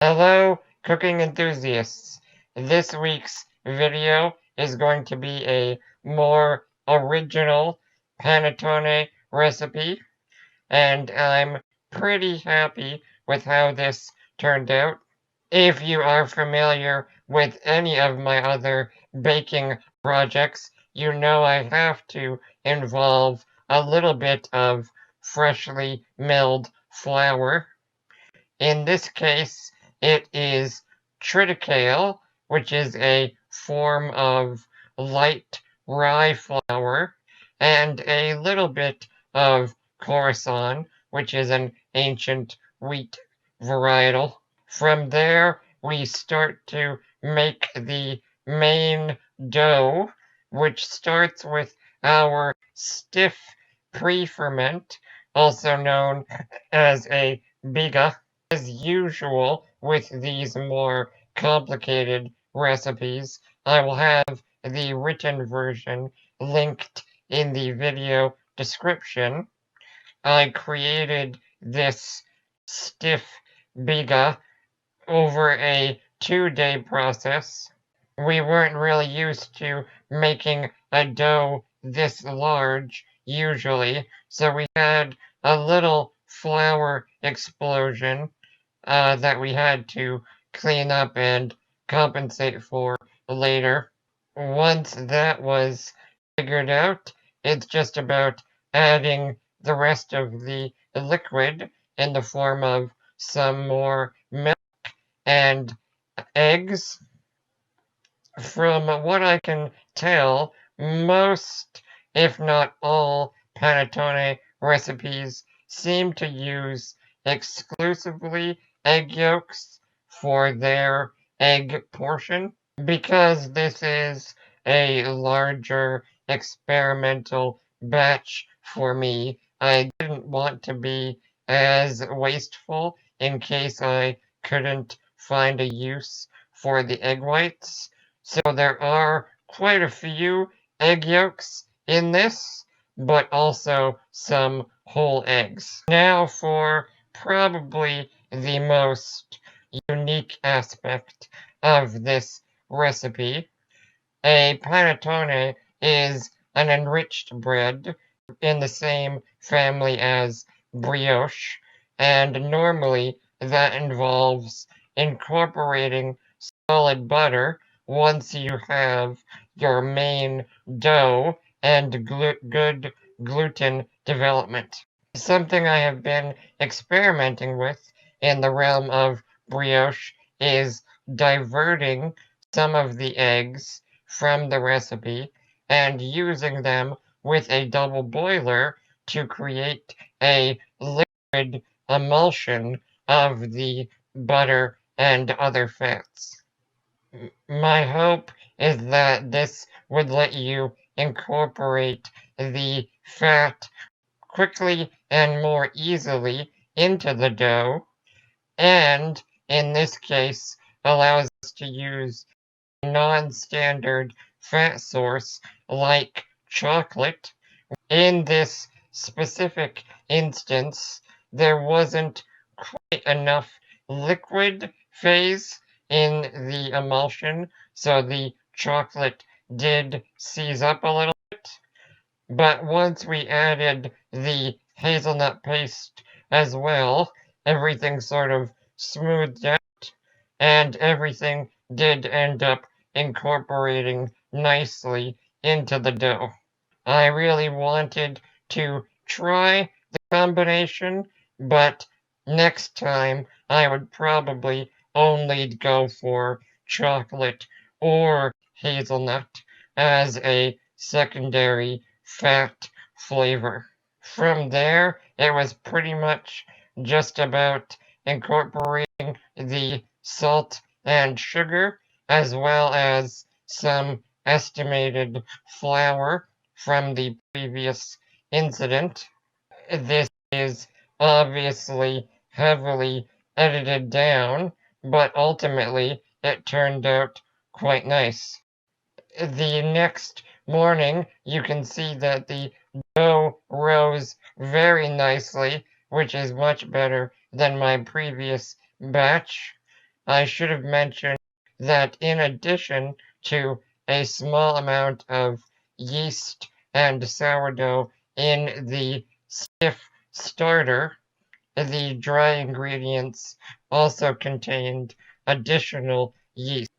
Hello, cooking enthusiasts. This week's video is going to be a more original panettone recipe, and I'm pretty happy with how this turned out. If you are familiar with any of my other baking projects, you know I have to involve a little bit of freshly milled flour. In this case, it is triticale, which is a form of light rye flour, and a little bit of Khorasan, which is an ancient wheat varietal. From there, we start to make the main dough, which starts with our stiff pre-ferment, also known as a biga. As usual with these more complicated recipes, I will have the written version linked in the video description. I created this stiff biga over a 2-day process. We weren't really used to making a dough this large usually, so we had a little flour explosion that we had to clean up and compensate for later. Once that was figured out, it's just about adding the rest of the liquid in the form of some more milk and eggs. From what I can tell, most, if not all, panettone recipes seem to use exclusively egg yolks for their egg portion. Because this is a larger experimental batch for me, I didn't want to be as wasteful in case I couldn't find a use for the egg whites. So there are quite a few egg yolks in this, but also some whole eggs. Now for probably the most unique aspect of this recipe. A panettone is an enriched bread in the same family as brioche, and normally that involves incorporating solid butter once you have your main dough and good gluten development. Something I have been experimenting with in the realm of brioche is diverting some of the eggs from the recipe and using them with a double boiler to create a liquid emulsion of the butter and other fats. My hope is that this would let you incorporate the fat quickly and more easily into the dough, and in this case allows us to use a non-standard fat source like chocolate. In this specific instance, there wasn't quite enough liquid phase in the emulsion, so the chocolate did seize up a little bit. But once we added the hazelnut paste as well, everything sort of smoothed out, and everything did end up incorporating nicely into the dough. I really wanted to try the combination, but next time I would probably only go for chocolate or hazelnut as a secondary fat flavor. From there, it was pretty much just about incorporating the salt and sugar, as well as some estimated flour from the previous incident. This is obviously heavily edited down, but ultimately it turned out quite nice. The next morning, you can see that the dough rose very nicely, which is much better than my previous batch. I should have mentioned that in addition to a small amount of yeast and sourdough in the stiff starter, the dry ingredients also contained additional yeast.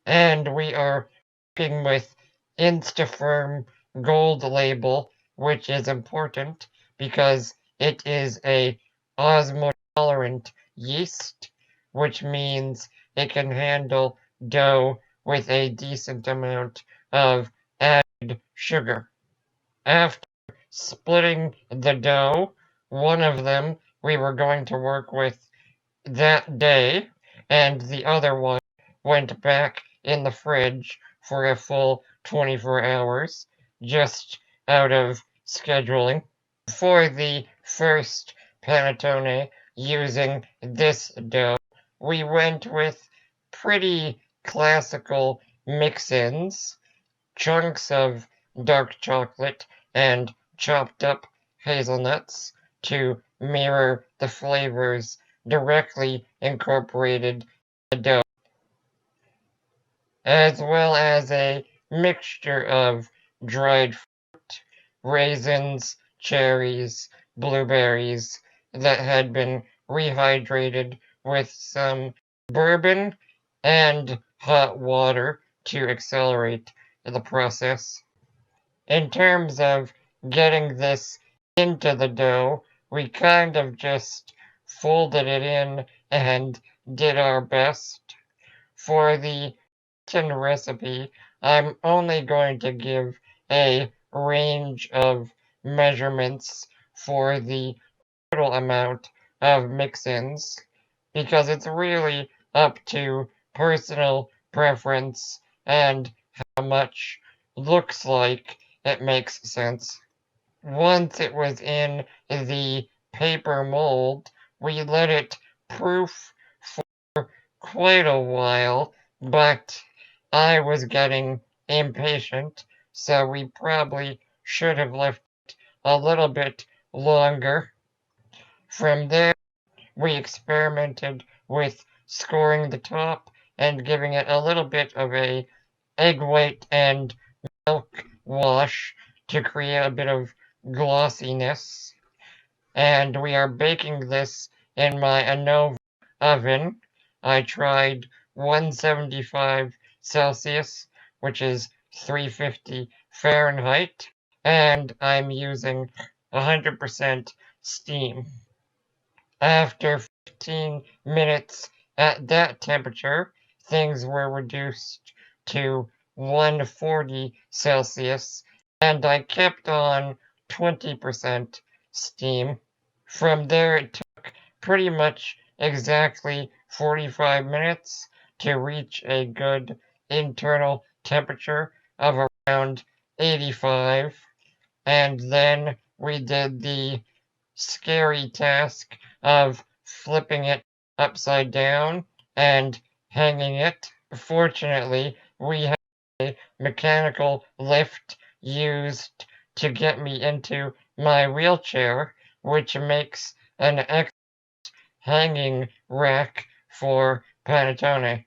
And we are working with InstaFirm Gold label, which is important because it is a osmotolerant yeast, which means it can handle dough with a decent amount of added sugar. After splitting the dough, one of them we were going to work with that day, and the other one went back in the fridge for a full 24 hours, just out of scheduling. For the first panettone using this dough, we went with pretty classical mix-ins, chunks of dark chocolate and chopped up hazelnuts to mirror the flavors directly incorporated in the dough, as well as a mixture of dried fruit, raisins, cherries, blueberries that had been rehydrated with some bourbon and hot water to accelerate the process. In terms of getting this into the dough, we kind of just folded it in and did our best. For the written recipe, I'm only going to give a range of measurements for the total amount of mix-ins because it's really up to personal preference and how much looks like it makes sense. Once it was in the paper mold, we let it proof for quite a while, but I was getting impatient, so we probably should have left it a little bit longer. From there, we experimented with scoring the top and giving it a little bit of a egg white and milk wash to create a bit of glossiness. And we are baking this in my ANOVA oven. I tried 175 Celsius, which is 350 Fahrenheit, and I'm using 100% steam. After 15 minutes at that temperature, things were reduced to 140 Celsius, and I kept on 20% steam. From there, it took pretty much exactly 45 minutes to reach a good internal temperature of around 85, and then we did the scary task of flipping it upside down and hanging it. Fortunately, we had a mechanical lift used to get me into my wheelchair, which makes an excellent hanging rack for panettone.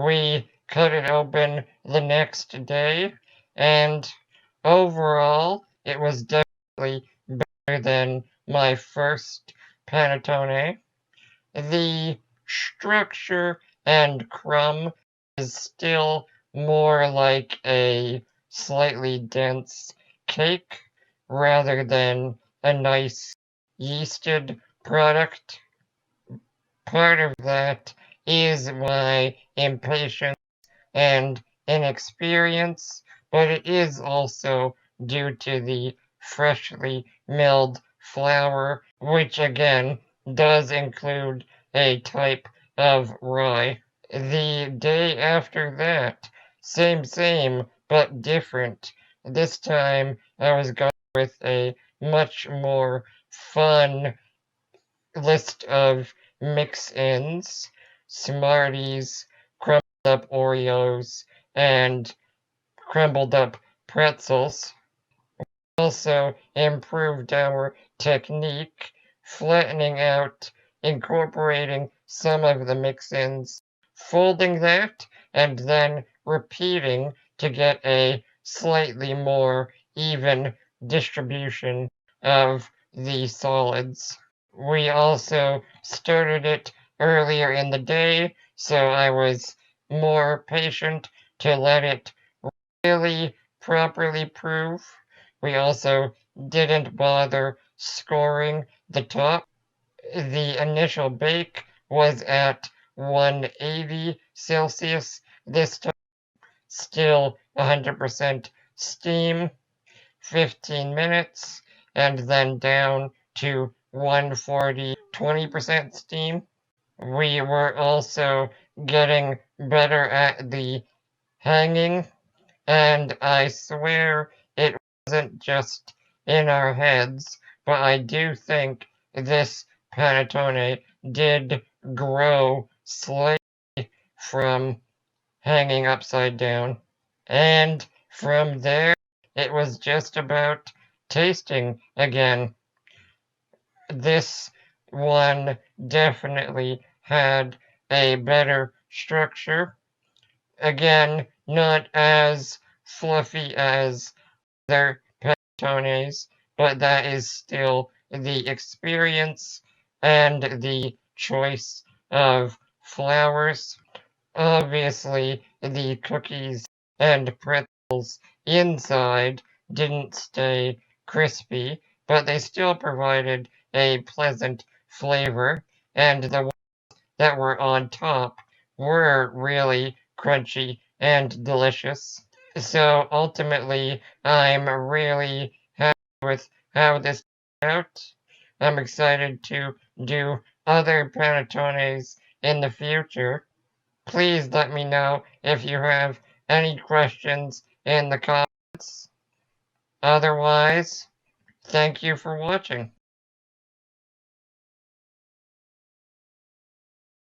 We cut it open the next day, and overall, it was definitely better than my first panettone. The structure and crumb is still more like a slightly dense cake rather than a nice yeasted product. Part of that is my impatience and inexperience, but it is also due to the freshly milled flour, which again does include a type of rye. The day after that, same, but different. This time I was going with a much more fun list of mix-ins, Smarties, crumbled up Oreos, and crumbled up pretzels. Also improved our technique, flattening out, incorporating some of the mix-ins, folding that, and then repeating to get a slightly more even distribution of the solids. We also started it earlier in the day, so I was more patient to let it really properly proof. We also didn't bother scoring the top. The initial bake was at 180 Celsius. This time, still 100% steam, 15 minutes, and then down to 140, 20% steam. We were also getting better at the hanging, and I swear it wasn't just in our heads, but I do think this panettone did grow slightly from hanging upside down. And from there, it was just about tasting again. This one definitely had a better structure. Again, not as fluffy as their panettones, but that is still the experience and the choice of flowers. Obviously, the cookies and pretzels inside didn't stay crispy, but they still provided a pleasant flavor, and the ones that were on top were really crunchy and delicious. So ultimately, I'm really happy with how this turned out. I'm excited to do other panettones in the future. Please let me know if you have any questions in the comments. Otherwise, thank you for watching.